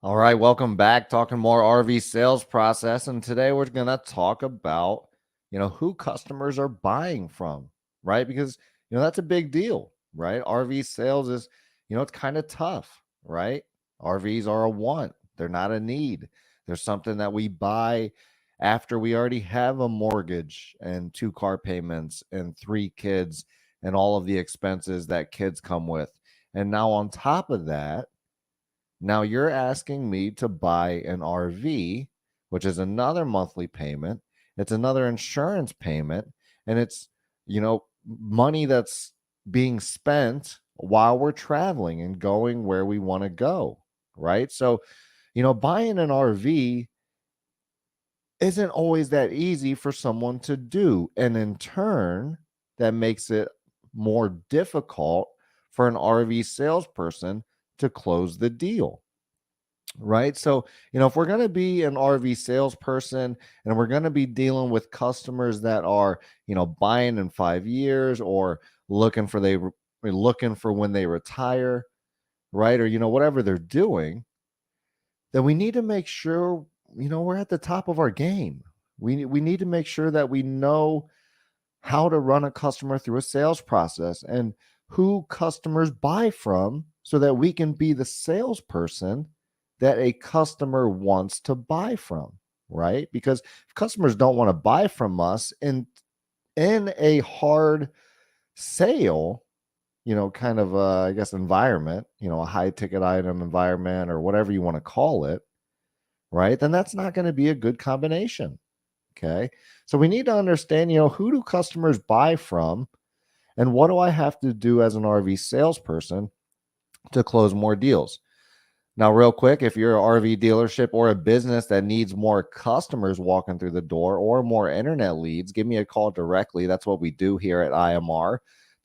All right, welcome back. Talking more RV sales process, and today we're going to talk about, who customers are buying from, right? Because that's a big deal, right? RV sales is, it's kind of tough, right? RVs are a want; they're not a need. They're something that we buy after we already have a mortgage and two car payments and three kids and all of the expenses that kids come with. And now on top of that, now you're asking me to buy an RV, which is another monthly payment. It's another insurance payment, and it's, money that's being spent while we're traveling and going where we want to go, right? So, buying an RV isn't always that easy for someone to do. And in turn, that makes it more difficult for an RV salesperson to close the deal, right? So, if we're going to be an RV salesperson and we're going to be dealing with customers that are, buying in 5 years or looking for looking for when they retire, right? Or, whatever they're doing, then we need to make sure, we're at the top of our game. We need to make sure that we know how to run a customer through a sales process and who customers buy from so that we can be the salesperson that a customer wants to buy from, right? Because if customers don't want to buy from us in a hard sale, kind of I guess environment, a high ticket item environment or whatever you want to call it, right? Then that's not going to be a good combination. Okay. So we need to understand, who do customers buy from and what do I have to do as an RV salesperson to close more deals? Now, real quick, if you're an RV dealership or a business that needs more customers walking through the door or more internet leads, give me a call directly. That's what we do here at IMR,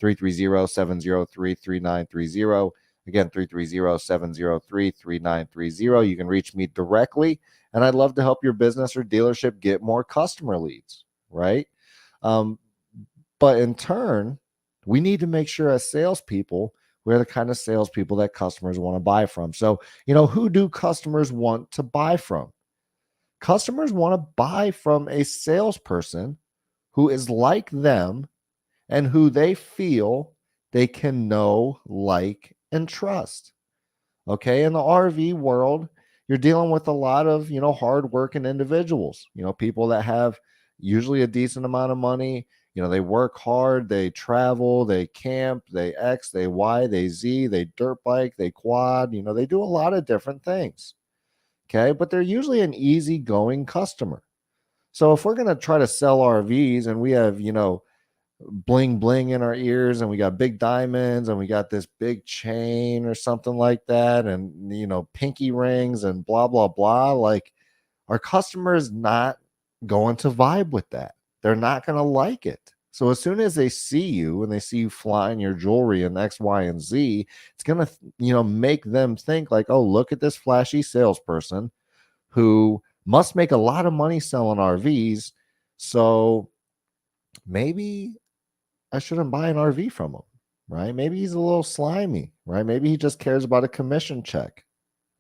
330-703-3930. Again, 330-703-3930. You can reach me directly, and I'd love to help your business or dealership get more customer leads, right? Um, but in turn, we need to make sure as salespeople, we're the kind of salespeople that customers want to buy from. So, who do customers want to buy from? Customers want to buy from a salesperson who is like them and who they feel they can know, like, and trust. Okay. In the RV world, you're dealing with a lot of, hardworking individuals, people that have usually a decent amount of money. They work hard, they travel, they camp, they X, they Y, they Z, they dirt bike, they quad, they do a lot of different things. Okay. But they're usually an easygoing customer. So if we're going to try to sell RVs and we have, bling bling in our ears and we got big diamonds and we got this big chain or something like that and pinky rings and blah blah blah, like, our customers not going to vibe with that. They're not going to like it. So as soon as they see you and they see you flying your jewelry in X, Y, and Z, it's going to, make them think like, oh, look at this flashy salesperson who must make a lot of money selling RVs. So maybe I shouldn't buy an RV from him, right? Maybe he's a little slimy, right? Maybe he just cares about a commission check.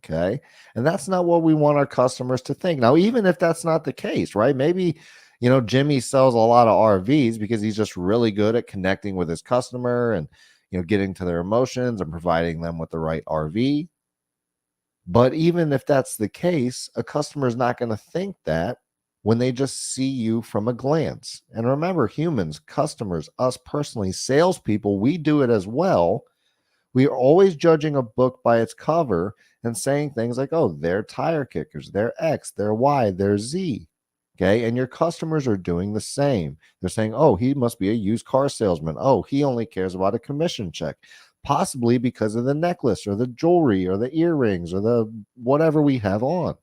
Okay. And that's not what we want our customers to think. Now, even if that's not the case, right? Maybe, Jimmy sells a lot of RVs because he's just really good at connecting with his customer and, getting to their emotions and providing them with the right RV. But even if that's the case, a customer is not going to think that when they just see you from a glance. And remember, humans, customers, us personally, salespeople, we do it as well. We are always judging a book by its cover and saying things like, oh, they're tire kickers, they're X, they're Y, they're Z. Okay. And your customers are doing the same. They're saying, oh, he must be a used car salesman. Oh, he only cares about a commission check, possibly because of the necklace or the jewelry or the earrings or the whatever we have on.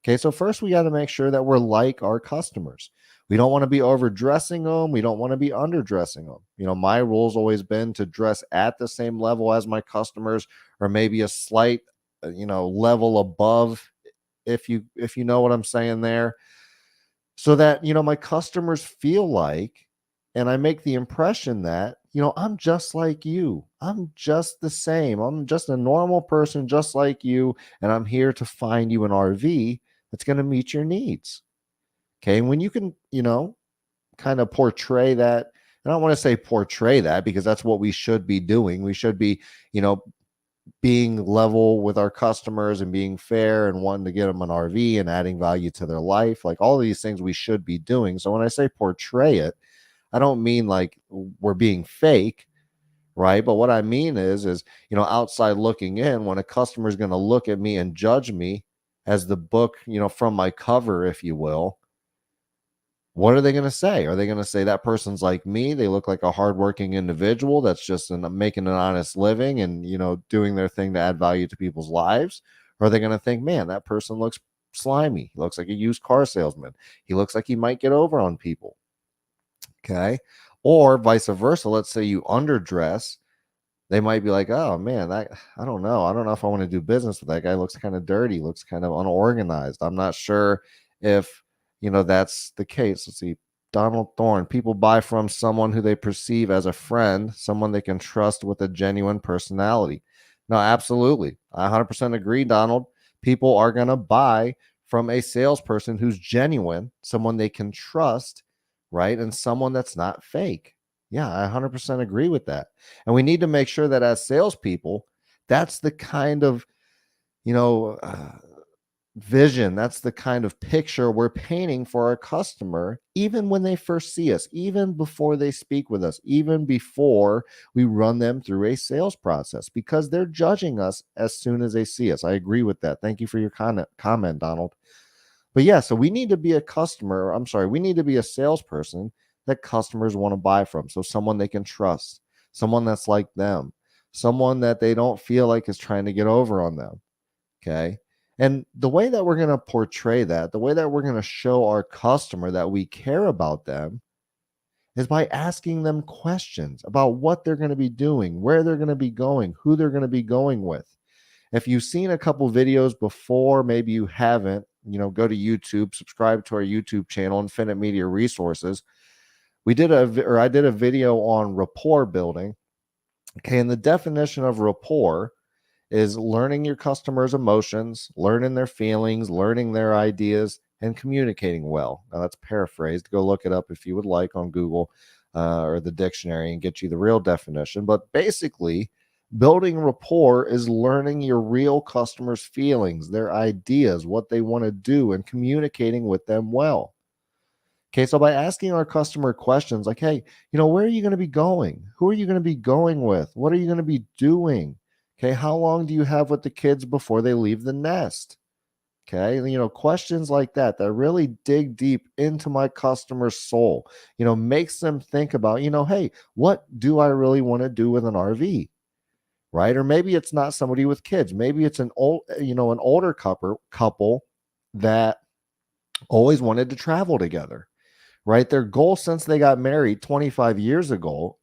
Okay, so first we got to make sure that we're like our customers. We don't want to be overdressing them. We don't want to be underdressing them. My rule's always been to dress at the same level as my customers, or maybe a slight, level above, if you know what I'm saying there, so that my customers feel like, and I make the impression that I'm just like you. I'm just the same. I'm just a normal person just like you. And I'm here to find you an RV that's going to meet your needs. Okay. And when you can, kind of portray that, and I don't want to say portray that because that's what we should be doing. We should be, you know, being level with our customers and being fair and wanting to get them an RV and adding value to their life. Like all of these things we should be doing. So when I say portray it, I don't mean like we're being fake, right? But what I mean is, outside looking in, when a customer is going to look at me and judge me as the book, from my cover, if you will, what are they going to say? Are they going to say that person's like me? They look like a hardworking individual that's just making an honest living and, doing their thing to add value to people's lives? Or are they going to think, man, that person looks slimy. He looks like a used car salesman. He looks like he might get over on people. Okay. Or vice versa. Let's say you underdress, they might be like, oh man, that I don't know. I don't know if I want to do business with that guy. Looks kind of dirty, looks kind of unorganized. I'm not sure if that's the case. Let's see. Donald Thorne, people buy from someone who they perceive as a friend, someone they can trust with a genuine personality. No, absolutely. I 100% agree, Donald. People are going to buy from a salesperson who's genuine, someone they can trust, right? And someone that's not fake. Yeah, I 100% agree with that. And we need to make sure that as salespeople, that's the kind of, you know, uh, vision, that's the kind of picture we're painting for our customer, even when they first see us, even before they speak with us, even before we run them through a sales process, because they're judging us as soon as they see us. I agree with that. Thank you for your comment, Donald. But yeah, so we need to be a customer. I'm sorry, we need to be a salesperson that customers want to buy from. So someone they can trust, someone that's like them, someone that they don't feel like is trying to get over on them. Okay. And the way that we're going to portray that, the way that we're going to show our customer that we care about them is by asking them questions about what they're going to be doing, where they're going to be going, who they're going to be going with. If you've seen a couple videos before, maybe you haven't, go to YouTube, subscribe to our YouTube channel, Infinite Media Resources. I did a video on rapport building. Okay. And the definition of rapport is learning your customers' emotions, learning their feelings, learning their ideas, and communicating well. Now, that's paraphrased. Go look it up if you would like on Google or the dictionary and get you the real definition. But basically, building rapport is learning your real customers' feelings, their ideas, what they want to do, and communicating with them well. Okay, so by asking our customer questions like, hey, where are you going to be going? Who are you going to be going with? What are you going to be doing? Okay, how long do you have with the kids before they leave the nest? Okay, questions like that that really dig deep into my customer's soul, makes them think about, hey, what do I really want to do with an RV? Right? Or maybe it's not somebody with kids. Maybe it's an older couple that always wanted to travel together, right? Their goal since they got married 25 years ago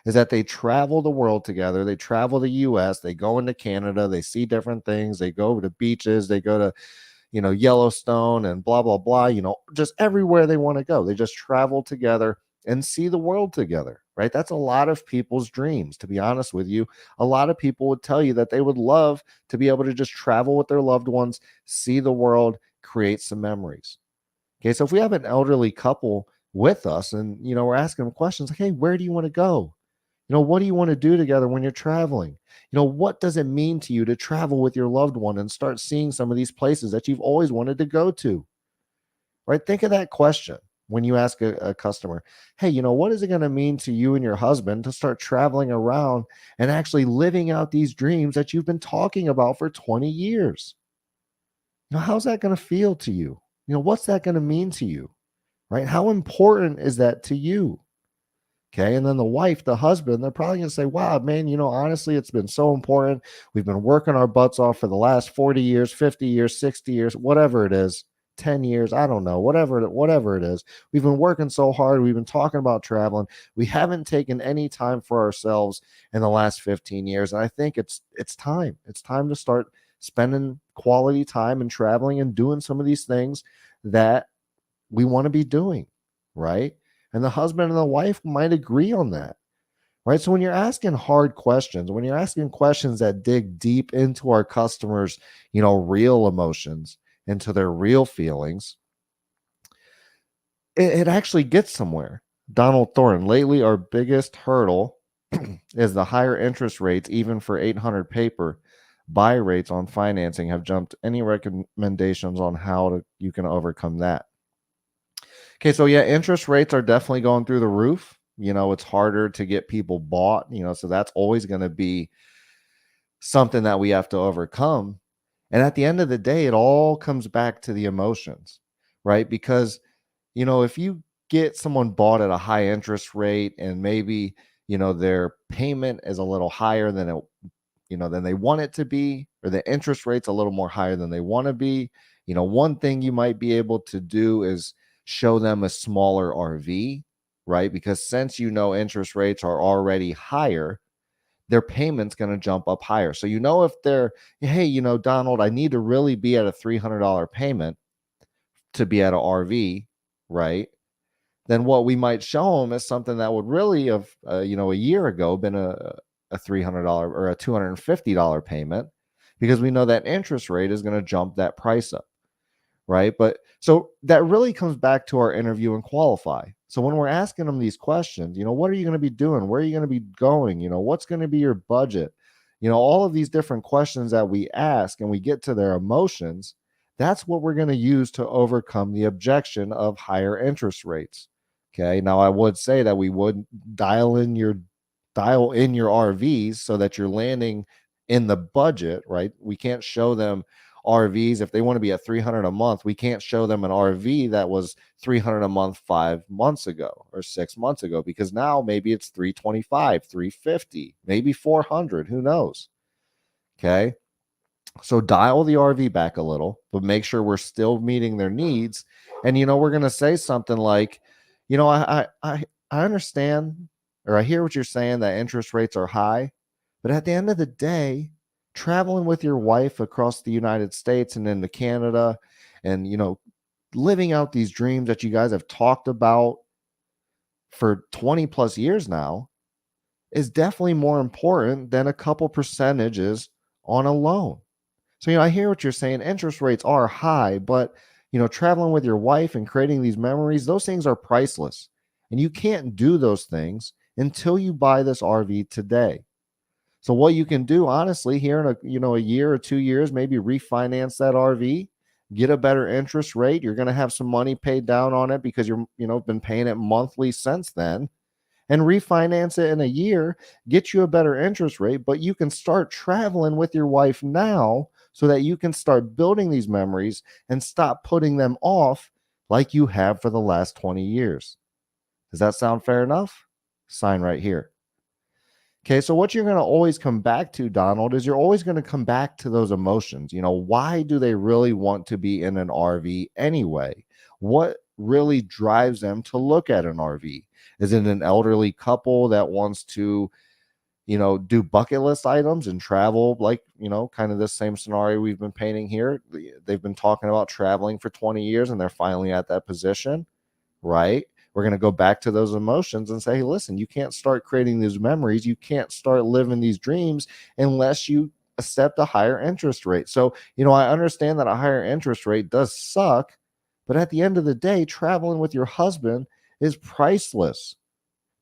is that they travel the world together. They travel the US, they go into Canada, they see different things, they go to beaches, they go to, Yellowstone and blah, blah, blah, just everywhere they want to go. They just travel together and see the world together, right? That's a lot of people's dreams, to be honest with you. A lot of people would tell you that they would love to be able to just travel with their loved ones, see the world, create some memories. Okay, so if we have an elderly couple with us and we're asking them questions like, hey, where do you want to go? What do you want to do together when you're traveling? What does it mean to you to travel with your loved one and start seeing some of these places that you've always wanted to go to? Right? Think of that question when you ask a customer, hey, what is it going to mean to you and your husband to start traveling around and actually living out these dreams that you've been talking about for 20 years? How's that going to feel to you? What's that going to mean to you? Right? How important is that to you? Okay. And then the wife, the husband, they're probably going to say, wow, man, honestly, it's been so important. We've been working our butts off for the last 40 years, 50 years, 60 years, whatever it is, 10 years. I don't know, whatever it is. We've been working so hard. We've been talking about traveling. We haven't taken any time for ourselves in the last 15 years. And I think it's time. It's time to start spending quality time and traveling and doing some of these things that we want to be doing, right? And the husband and the wife might agree on that, right? So when you're asking hard questions, when you're asking questions that dig deep into our customers, real emotions, into their real feelings, it actually gets somewhere. Donald Thornton, lately our biggest hurdle is the higher interest rates, even for 800 paper. Buy rates on financing have jumped. Any recommendations on how you can overcome that? Okay, so yeah, interest rates are definitely going through the roof. It's harder to get people bought, so that's always going to be something that we have to overcome. And at the end of the day, it all comes back to the emotions, right? Because, if you get someone bought at a high interest rate and maybe, their payment is a little higher than than they want it to be, or the interest rate's a little more higher than they want to be, one thing you might be able to do is show them a smaller RV, right? Because since interest rates are already higher, their payment's going to jump up higher. So if they're, hey, Donald, I need to really be at a $300 payment to be at an RV, right? Then what we might show them is something that would really have, a year ago been a $300 or a $250 payment, because we know that interest rate is going to jump that price up, right? But so that really comes back to our interview and qualify. So when we're asking them these questions, what are you going to be doing? Where are you going to be going? What's going to be your budget? All of these different questions that we ask and we get to their emotions, that's what we're going to use to overcome the objection of higher interest rates. Okay. Now I would say that we would dial in your RVs so that you're landing in the budget, right? We can't show them RVs if they want to be at 300 a month. We can't show them an RV that was 300 a month 5 months ago or 6 months ago, because now maybe it's 325, 350, maybe 400, who knows. Okay? So dial the RV back a little, but make sure we're still meeting their needs. And we're going to say something like, I understand, or I hear what you're saying, that interest rates are high, but at the end of the day, traveling with your wife across the United States and into Canada, and living out these dreams that you guys have talked about for 20 plus years now is definitely more important than a couple percentages on a loan. So, I hear what you're saying. Interest rates are high, but, traveling with your wife and creating these memories, those things are priceless. And you can't do those things until you buy this RV today. So what you can do, honestly, here in a year or 2 years, maybe refinance that RV, get a better interest rate. You're going to have some money paid down on it because you're, been paying it monthly since then, and refinance it in a year, get you a better interest rate, but you can start traveling with your wife now so that you can start building these memories and stop putting them off like you have for the last 20 years. Does that sound fair enough? Sign right here. Okay, so what you're going to always come back to, Donald, is you're always going to come back to those emotions. Why do they really want to be in an RV anyway? What really drives them to look at an RV? Is it an elderly couple that wants to, do bucket list items and travel, like, kind of this same scenario we've been painting here? They've been talking about traveling for 20 years and they're finally at that position, right? We're going to go back to those emotions and say, hey, listen, you can't start creating these memories. You can't start living these dreams unless you accept a higher interest rate. So, I understand that a higher interest rate does suck, but at the end of the day, traveling with your husband is priceless.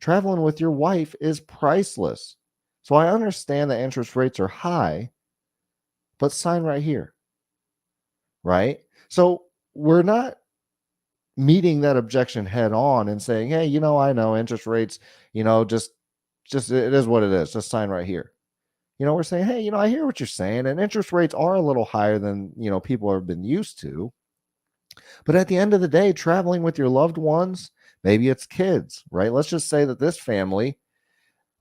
Traveling with your wife is priceless. So I understand that interest rates are high, but sign right here, right? So we're not meeting that objection head on and saying, hey, I know interest rates, just it is what it is. Just sign right here. We're saying, hey, I hear what you're saying, and interest rates are a little higher than people have been used to. But at the end of the day, traveling with your loved ones, maybe it's kids, right? Let's just say that this family,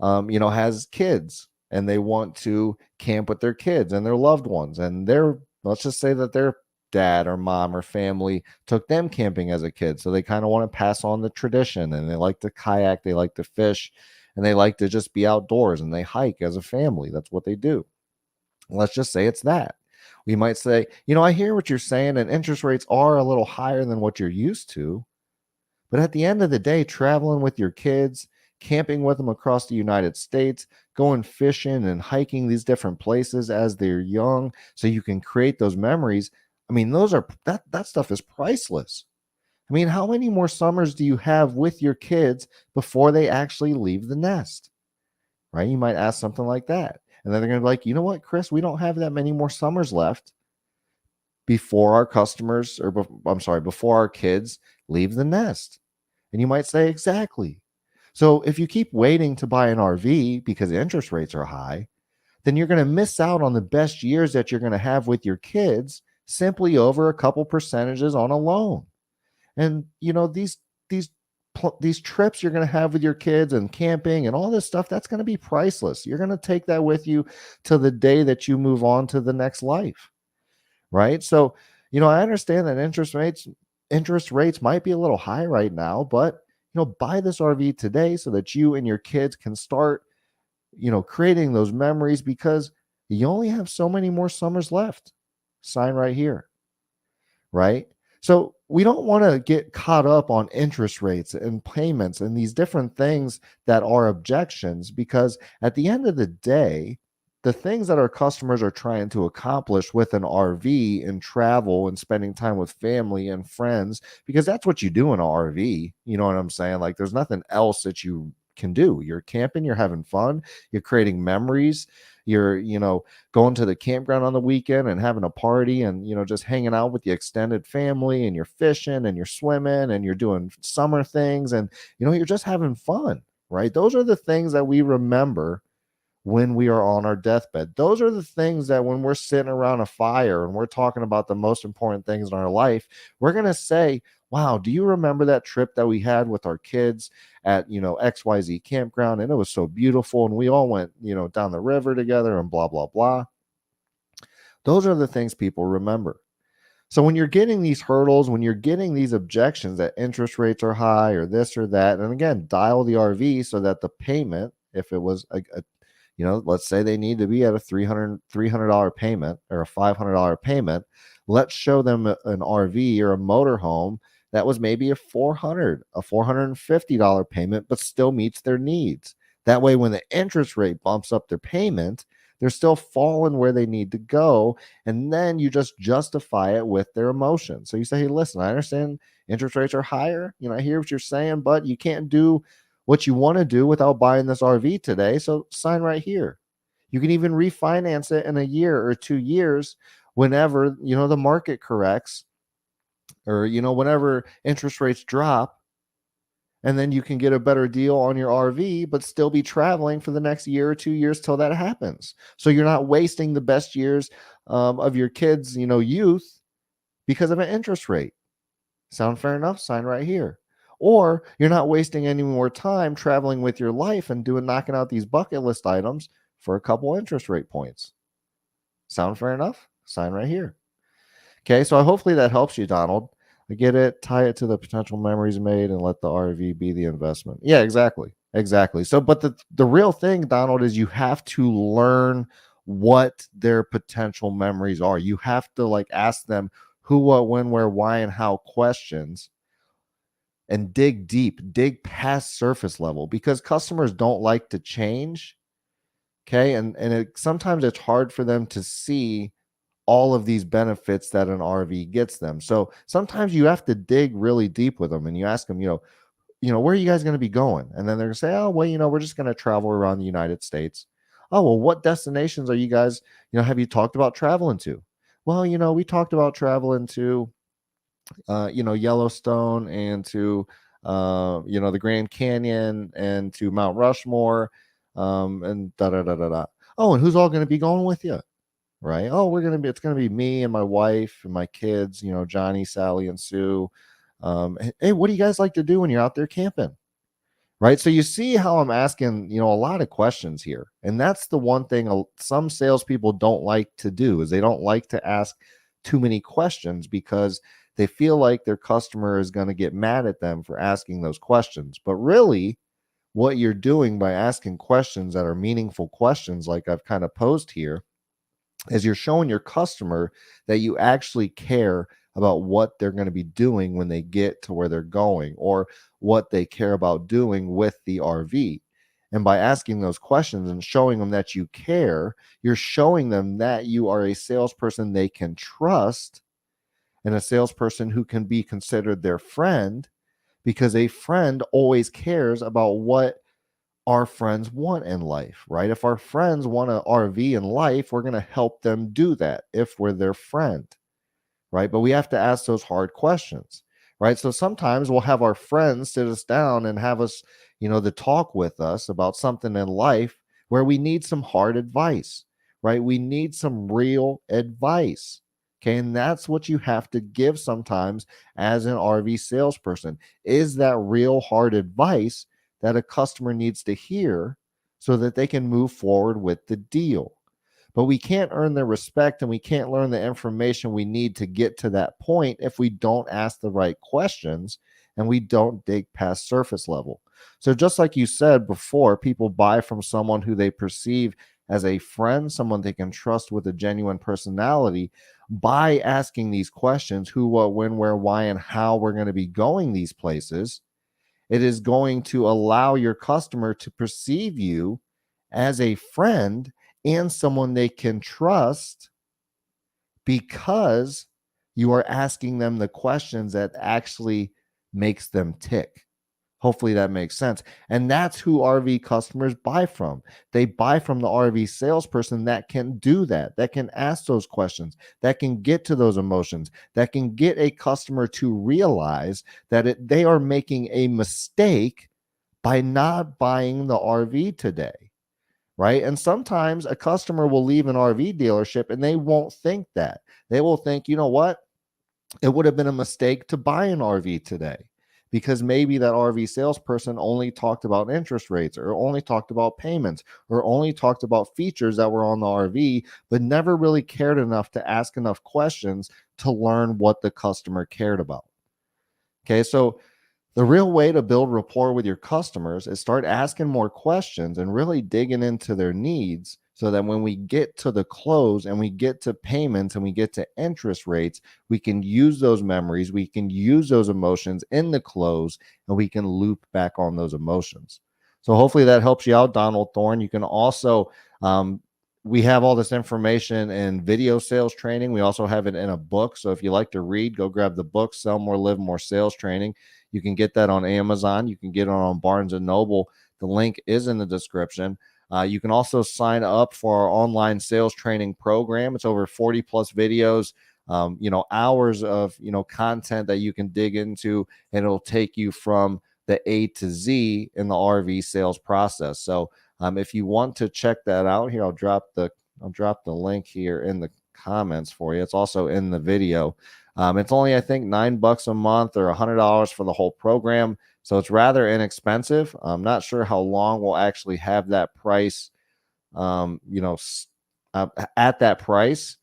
has kids and they want to camp with their kids and their loved ones, and let's just say that their dad or mom or family took them camping as a kid, so they kind of want to pass on the tradition, and they like to kayak, they like to fish, and they like to just be outdoors, and they hike as a family. That's what they do. Let's just say it's that. We might say, I hear what you're saying, and interest rates are a little higher than what you're used to, But at the end of the day, traveling with your kids, camping with them across the United States, going fishing and hiking these different places as they're young so you can create those memories. I mean, those are that stuff is priceless. I mean, how many more summers do you have with your kids before they actually leave the nest? Right? You might ask something like that. And then they're going to be like, you know what, Chris, we don't have that many more summers left before our customers, or I'm sorry, before our kids leave the nest. And you might say, exactly. So if you keep waiting to buy an RV because interest rates are high, then you're going to miss out on the best years that you're going to have with your kids simply over a couple percentages on a loan. And these these trips you're going to have with your kids and camping and all this stuff, that's going to be priceless. You're going to take that with you to the day that you move on to the next life, right? So, I understand that interest rates might be a little high right now, but buy this RV today so that you and your kids can start, creating those memories, because you only have so many more summers left. Sign right here, right? So we don't want to get caught up on interest rates and payments and these different things that are objections, because at the end of the day, the things that our customers are trying to accomplish with an RV and travel and spending time with family and friends, because that's what you do in an RV. You know what I'm saying? Like, there's nothing else that you can do. You're camping, you're having fun, you're creating memories, you're, going to the campground on the weekend and having a party and just hanging out with the extended family, and you're fishing and you're swimming and you're doing summer things, and you're just having fun, right? Those are the things that we remember when we are on our deathbed. Those are the things that when we're sitting around a fire and we're talking about the most important things in our life, we're going to say, wow, do you remember that trip that we had with our kids at, XYZ campground? And it was so beautiful. And we all went, down the river together and blah, blah, blah. Those are the things people remember. So when you're getting these hurdles, when you're getting these objections that interest rates are high or this or that, and again, dial the RV so that the payment, if it was let's say they need to be at a $300 payment or a $500 payment. Let's show them an RV or a motorhome that was maybe a $450 payment, but still meets their needs. That way, when the interest rate bumps up their payment, they're still falling where they need to go. And then you just justify it with their emotions. So you say, hey, listen, I understand interest rates are higher. I hear what you're saying, but you can't do what you want to do without buying this RV today. So sign right here. You can even refinance it in a year or 2 years whenever, the market corrects, or, whenever interest rates drop. And then you can get a better deal on your RV, but still be traveling for the next year or 2 years till that happens. So you're not wasting the best years of your kids', youth because of an interest rate. Sound fair enough? Sign right here. Or you're not wasting any more time traveling with your life and knocking out these bucket list items for a couple interest rate points. Sound fair enough? Sign right here. Okay, so hopefully that helps you, Donald. I get it. Tie it to the potential memories made and let the RV be the investment. Yeah, exactly. Exactly. So, but the real thing, Donald, is you have to learn what their potential memories are. You have to ask them who, what, when, where, why, and how questions, and dig deep, dig past surface level, because customers don't like to change. Okay. And sometimes it's hard for them to see all of these benefits that an RV gets them. So sometimes you have to dig really deep with them and you ask them, where are you guys going to be going? And then they're going to say, oh, well, we're just going to travel around the United States. Oh, well, what destinations are you guys, have you talked about traveling to? Well, we talked about traveling to Yellowstone and to the Grand Canyon and to Mount Rushmore, and da da da da da. Oh, and who's all going to be going with you? Right? Oh, it's gonna be me and my wife and my kids. Johnny, Sally, and Sue. Hey, what do you guys like to do when you're out there camping? Right? So you see how I'm asking, a lot of questions here, and that's the one thing some salespeople don't like to do, is they don't like to ask too many questions because they feel like their customer is going to get mad at them for asking those questions. But really, what you're doing by asking questions that are meaningful questions, like I've kind of posed here, is you're showing your customer that you actually care about what they're going to be doing when they get to where they're going, or what they care about doing with the RV. And by asking those questions and showing them that you care, you're showing them that you are a salesperson they can trust, and a salesperson who can be considered their friend, because a friend always cares about what our friends want in life, right? If our friends want an RV in life, we're going to help them do that if we're their friend, right? But we have to ask those hard questions, right? So sometimes we'll have our friends sit us down and have us, the talk with us about something in life where we need some hard advice, right? We need some real advice. Okay. And that's what you have to give sometimes as an RV salesperson, is that real hard advice that a customer needs to hear so that they can move forward with the deal. But we can't earn their respect, and we can't learn the information we need to get to that point if we don't ask the right questions and we don't dig past surface level. So, just like you said before, people buy from someone who they perceive as a friend, someone they can trust with a genuine personality. By asking these questions, who, what, when, where, why, and how we're going to be going these places, it is going to allow your customer to perceive you as a friend and someone they can trust, because you are asking them the questions that actually makes them tick. Hopefully that makes sense. And that's who RV customers buy from. They buy from the RV salesperson that can do that, that can ask those questions, that can get to those emotions, that can get a customer to realize that they are making a mistake by not buying the RV today, right? And sometimes a customer will leave an RV dealership and they won't think that. They will think, you know what? It would have been a mistake to buy an RV today, because maybe that RV salesperson only talked about interest rates, or only talked about payments, or only talked about features that were on the RV, but never really cared enough to ask enough questions to learn what the customer cared about. Okay, so the real way to build rapport with your customers is start asking more questions and really digging into their needs, so that when we get to the close and we get to payments and we get to interest rates, we can use those memories, we can use those emotions in the close, and we can loop back on those emotions. So hopefully that helps you out, Donald Thorne. You can also, we have all this information in video sales training. We also have it in a book. So if you like to read, go grab the book, Sell More, Live More Sales Training. You can get that on Amazon. You can get it on Barnes and Noble. The link is in the description. You can also sign up for our online sales training program. It's over 40 plus videos, hours of, content that you can dig into, and it'll take you from the A to Z in the RV sales process. So if you want to check that out, here I'll drop the link here in the comments for you. It's also in the video. It's only, I think, $9 a month or $100 for the whole program. So it's rather inexpensive. I'm not sure how long we'll actually have that price, at that price.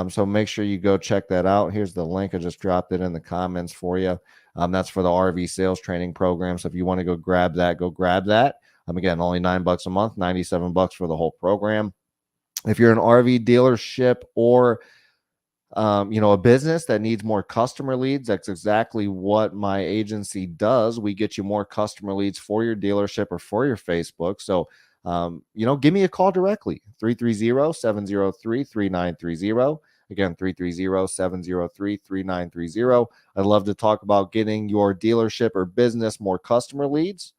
So make sure you go check that out. Here's the link. I just dropped it in the comments for you. That's for the RV sales training program. So if you want to go grab that, go grab that. Again, only $9 a month, $97 for the whole program. If you're an RV dealership or a business that needs more customer leads, that's exactly what my agency does. We get you more customer leads for your dealership or for your Facebook. So, give me a call directly, 330-703-3930. Again, 330-703-3930. I'd love to talk about getting your dealership or business more customer leads.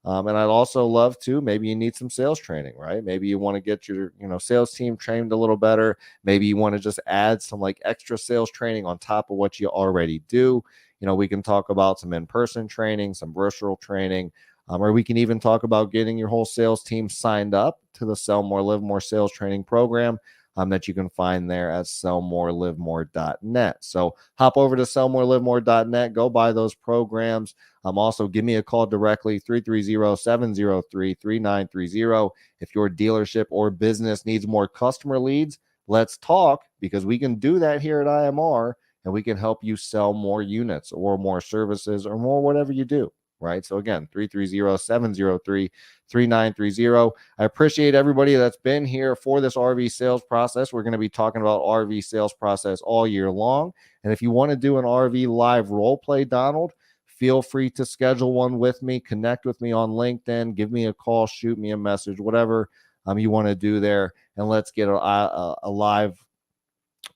And I'd also love to, maybe you need some sales training, right? Maybe you want to get your, sales team trained a little better. Maybe you want to just add some like extra sales training on top of what you already do. We can talk about some in-person training, some virtual training, or we can even talk about getting your whole sales team signed up to the Sell More, Live More sales training program. That you can find there at sellmorelivemore.net. So hop over to sellmorelivemore.net, go buy those programs. Also, give me a call directly, 330-703-3930. If your dealership or business needs more customer leads, let's talk, because we can do that here at IMR, and we can help you sell more units or more services or more whatever you do. right? So again, 330-703-3930. I appreciate everybody that's been here for this RV sales process. We're going to be talking about RV sales process all year long. And if you want to do an RV live role play, Donald, feel free to schedule one with me. Connect with me on LinkedIn. Give me a call, shoot me a message, whatever you want to do there. And let's get a live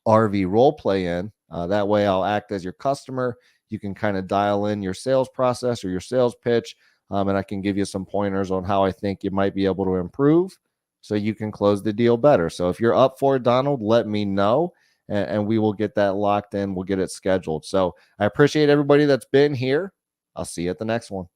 RV role play in. That way I'll act as your customer. You can kind of dial in your sales process or your sales pitch, and I can give you some pointers on how I think you might be able to improve so you can close the deal better. So if you're up for it, Donald, let me know, and we will get that locked in. We'll get it scheduled. So I appreciate everybody that's been here. I'll see you at the next one.